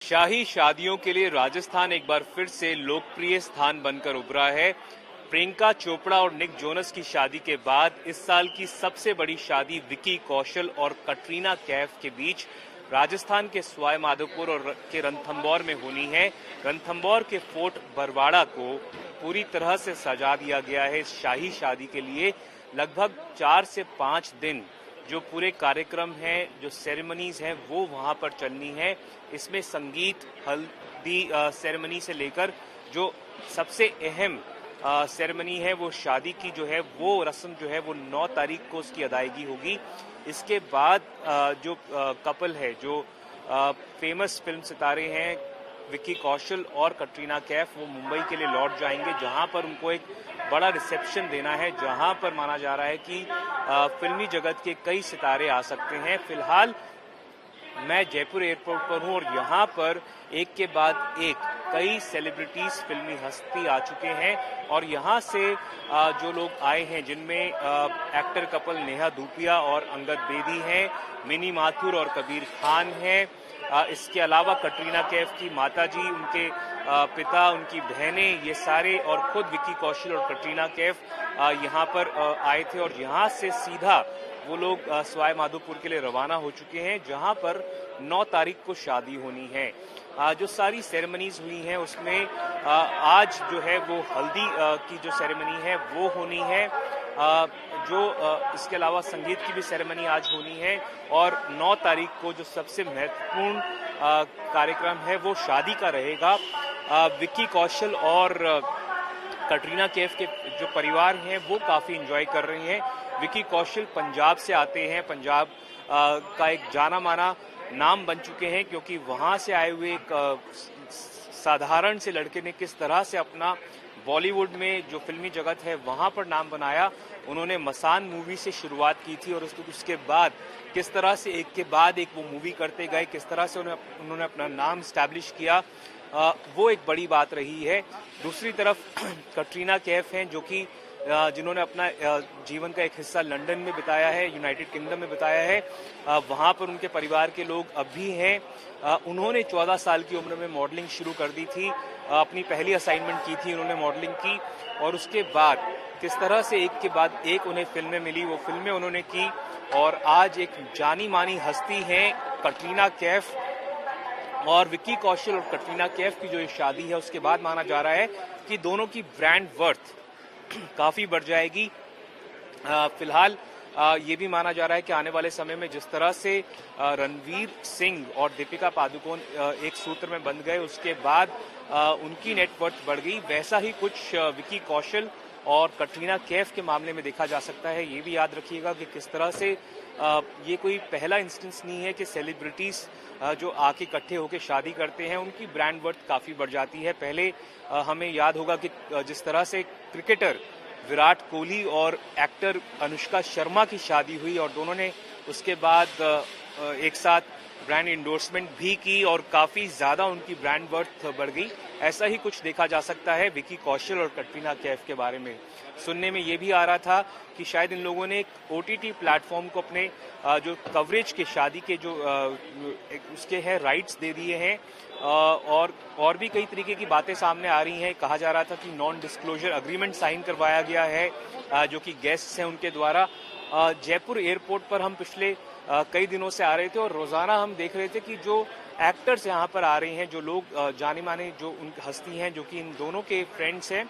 शाही शादियों के लिए राजस्थान एक बार फिर से लोकप्रिय स्थान बनकर उभरा है। प्रियंका चोपड़ा और निक जोनस की शादी के बाद इस साल की सबसे बड़ी शादी विकी कौशल और कटरीना कैफ के बीच राजस्थान के सवाई माधोपुर और के रणथंभौर में होनी है। रणथंभौर के फोर्ट बरवाड़ा को पूरी तरह से सजा दिया गया है इस शाही शादी के लिए। लगभग 4 से 5 दिन जो पूरे कार्यक्रम हैं, जो सेरेमनीज हैं, वो वहाँ पर चलनी है। इसमें संगीत, हल्दी सेरेमनी से लेकर जो सबसे अहम सेरेमनी है वो शादी की जो है वो रस्म जो है वो 9 तारीख को उसकी अदायगी होगी। इसके बाद जो कपल है, जो फेमस फिल्म सितारे हैं विकी कौशल और कटरीना कैफ, वो मुंबई के लिए लौट जाएंगे, जहां पर उनको एक बड़ा रिसेप्शन देना है, जहां पर माना जा रहा है कि फिल्मी जगत के कई सितारे आ सकते हैं। फिलहाल मैं जयपुर एयरपोर्ट पर हूं और यहां पर एक के बाद एक कई सेलिब्रिटीज, फिल्मी हस्ती आ चुके हैं और यहां से जो लोग आए हैं, जिनमें एक्टर कपल नेहा धूपिया और अंगद बेदी हैं, मिनी माथुर और कबीर खान हैं। इसके अलावा कटरीना कैफ की माताजी, उनके पिता, उनकी बहनें, ये सारे और खुद विकी कौशल और कटरीना कैफ यहाँ पर आए थे और यहाँ से सीधा वो लोग सवाई माधोपुर के लिए रवाना हो चुके हैं, जहां पर 9 तारीख को शादी होनी है। जो सारी सेरेमनीज हुई हैं उसमें आज जो है वो हल्दी की जो सेरेमनी है वो होनी है। इसके अलावा संगीत की भी सेरेमनी आज होनी है और 9 तारीख को जो सबसे महत्वपूर्ण कार्यक्रम है वो शादी का रहेगा। विकी कौशल और कटरीना कैफ के जो परिवार हैं वो काफ़ी एंजॉय कर रहे हैं। विकी कौशल पंजाब से आते हैं, पंजाब का एक जाना माना नाम बन चुके हैं, क्योंकि वहाँ से आए हुए एक साधारण से लड़के ने किस तरह से अपना बॉलीवुड में जो फिल्मी जगत है वहाँ पर नाम बनाया। उन्होंने मसान मूवी से शुरुआत की थी और उसके बाद किस तरह से एक के बाद एक वो मूवी करते गए, किस तरह से उन्होंने अपना नाम स्टैब्लिश किया, वो एक बड़ी बात रही है। दूसरी तरफ कटरीना कैफ हैं, जो कि जिन्होंने अपना जीवन का एक हिस्सा लंदन में बिताया है, यूनाइटेड किंगडम में बिताया है। वहाँ पर उनके परिवार के लोग अब भी हैं। उन्होंने 14 साल की उम्र में मॉडलिंग शुरू कर दी थी, अपनी पहली असाइनमेंट की थी उन्होंने मॉडलिंग की और उसके बाद किस तरह से एक के बाद एक उन्हें फिल्में मिली, वो फिल्में उन्होंने की और आज एक जानी मानी हस्ती हैं कटरीना कैफ। और विकी कौशल और कटरीना कैफ की जो शादी है उसके बाद माना जा रहा है कि दोनों की ब्रांड वर्थ काफ़ी बढ़ जाएगी। फिलहाल ये भी माना जा रहा है कि आने वाले समय में जिस तरह से रणवीर सिंह और दीपिका पादुकोण एक सूत्र में बंध गए, उसके बाद उनकी नेटवर्थ बढ़ गई, वैसा ही कुछ विकी कौशल और कटरीना कैफ के मामले में देखा जा सकता है। ये भी याद रखिएगा कि किस तरह से ये कोई पहला इंस्टेंस नहीं है कि सेलिब्रिटीज जो आके इकट्ठे होकर शादी करते हैं उनकी ब्रांड वर्थ काफ़ी बढ़ जाती है। पहले हमें याद होगा कि जिस तरह से क्रिकेटर विराट कोहली और एक्टर अनुष्का शर्मा की शादी हुई और दोनों ने उसके बाद एक साथ ब्रांड इंडोर्समेंट भी की और काफ़ी ज़्यादा उनकी ब्रांड वर्थ बढ़ गई। ऐसा ही कुछ देखा जा सकता है विकी कौशल और कटरीना कैफ के बारे में। सुनने में ये भी आ रहा था कि शायद इन लोगों ने एक OTT प्लेटफॉर्म को अपने जो कवरेज के शादी के जो उसके हैं राइट्स दे दिए हैं और भी कई तरीके की बातें सामने आ रही हैं। कहा जा रहा था कि नॉन डिस्क्लोजर एग्रीमेंट साइन करवाया गया है जो कि गेस्ट्स हैं उनके द्वारा। जयपुर एयरपोर्ट पर हम पिछले कई दिनों से आ रहे थे और रोज़ाना हम देख रहे थे कि जो एक्टर्स यहाँ पर आ रहे हैं, जो लोग जाने माने जो उनकी हस्ती हैं, जो कि इन दोनों के फ्रेंड्स हैं,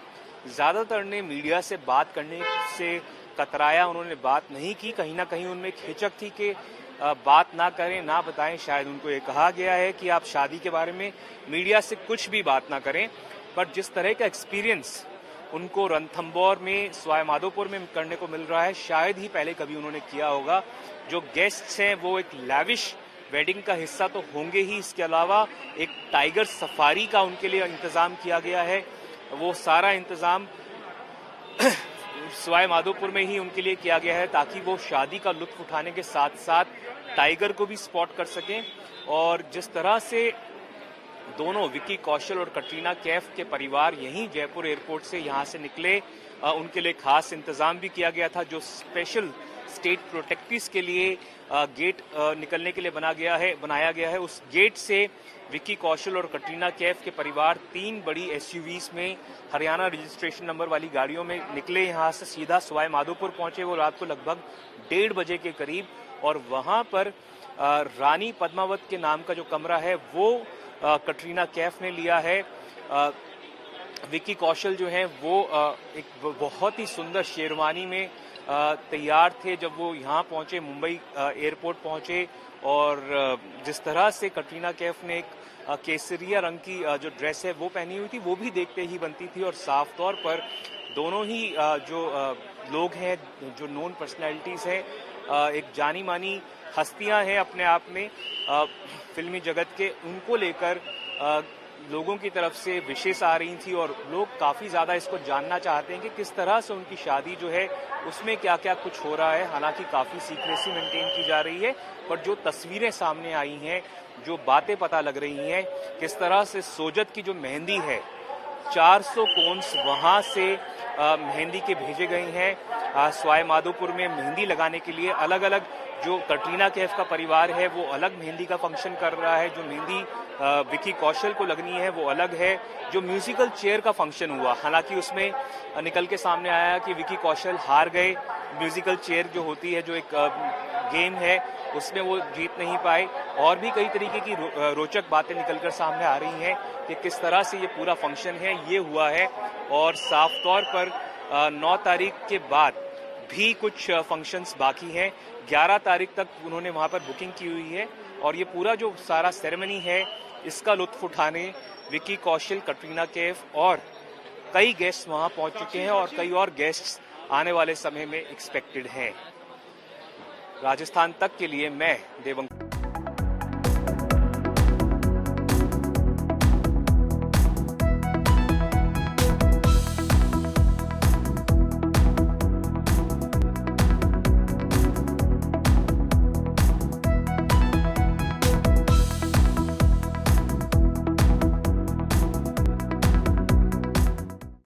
ज़्यादातर ने मीडिया से बात करने से कतराया, उन्होंने बात नहीं की। कहीं ना कहीं उनमें एक हिचक थी कि बात ना करें, ना बताएं। शायद उनको ये कहा गया है कि आप शादी के बारे में मीडिया से कुछ भी बात ना करें, पर जिस तरह का एक्सपीरियंस उनको रणथंभौर में, सवाई माधोपुर में करने को मिल रहा है, शायद ही पहले कभी उन्होंने किया होगा। जो गेस्ट्स हैं वो एक लैविश वेडिंग का हिस्सा तो होंगे ही, इसके अलावा एक टाइगर सफारी का उनके लिए इंतज़ाम किया गया है। वो सारा इंतज़ाम सवाई माधोपुर में ही उनके लिए किया गया है ताकि वो शादी का लुत्फ उठाने के साथ साथ टाइगर को भी स्पॉट कर सकें। और जिस तरह से दोनों विकी कौशल और कटरीना कैफ के परिवार यहीं जयपुर एयरपोर्ट से यहाँ से निकले, उनके लिए खास इंतज़ाम भी किया गया था। जो स्पेशल स्टेट प्रोटेक्टिस के लिए गेट निकलने के लिए बनाया गया है, उस गेट से विक्की कौशल और कटरीना कैफ के परिवार 3 बड़ी एसयूवीज में हरियाणा रजिस्ट्रेशन नंबर वाली गाड़ियों में निकले, यहाँ से सीधा सवाई माधोपुर पहुंचे वो रात को लगभग 1:30 बजे के करीब। और वहां पर रानी पद्मावत के नाम का जो कमरा है वो कटरीना कैफ ने लिया है। विक्की कौशल जो है वो एक बहुत ही सुंदर शेरवानी में तैयार थे जब वो यहाँ पहुंचे, मुंबई एयरपोर्ट पहुंचे। और जिस तरह से कटरीना कैफ ने एक केसरिया रंग की जो ड्रेस है वो पहनी हुई थी, वो भी देखते ही बनती थी। और साफ तौर पर दोनों ही जो लोग हैं, जो नोन पर्सनैलिटीज़ हैं, एक जानी मानी हस्तियां हैं अपने आप में फिल्मी जगत के, उनको लेकर लोगों की तरफ से विशेष आ रही थी। और लोग काफ़ी ज़्यादा इसको जानना चाहते हैं कि किस तरह से उनकी शादी जो है उसमें क्या क्या कुछ हो रहा है। हालांकि काफ़ी सीक्रेसी मेंटेन की जा रही है, पर जो तस्वीरें सामने आई हैं, जो बातें पता लग रही हैं, किस तरह से सोजत की जो मेहंदी है 400 कोन्स वहाँ से मेहंदी के भेजे गए हैं सवाई माधोपुर में मेहंदी लगाने के लिए। अलग अलग जो कटरीना कैफ का परिवार है वो अलग मेहंदी का फंक्शन कर रहा है, जो मेहंदी विक्की कौशल को लगनी है वो अलग है। जो म्यूजिकल चेयर का फंक्शन हुआ, हालांकि उसमें निकल के सामने आया कि विक्की कौशल हार गए। म्यूजिकल चेयर जो होती है, जो एक गेम है, उसमें वो जीत नहीं पाए। और भी कई तरीके की रोचक बातें निकलकर सामने आ रही हैं कि किस तरह से ये पूरा फंक्शन है ये हुआ है। और साफ तौर पर 9 तारीख के बाद भी कुछ फंक्शंस बाकी हैं। 11 तारीख तक उन्होंने वहाँ पर बुकिंग की हुई है। और ये पूरा जो सारा सेरेमनी है इसका लुत्फ उठाने विक्की कौशल, कटरीना कैफ और कई गेस्ट वहाँ पहुँच चुके हैं और कई और गेस्ट्स आने वाले समय में एक्सपेक्टेड हैं। राजस्थान तक के लिए मैं देवंग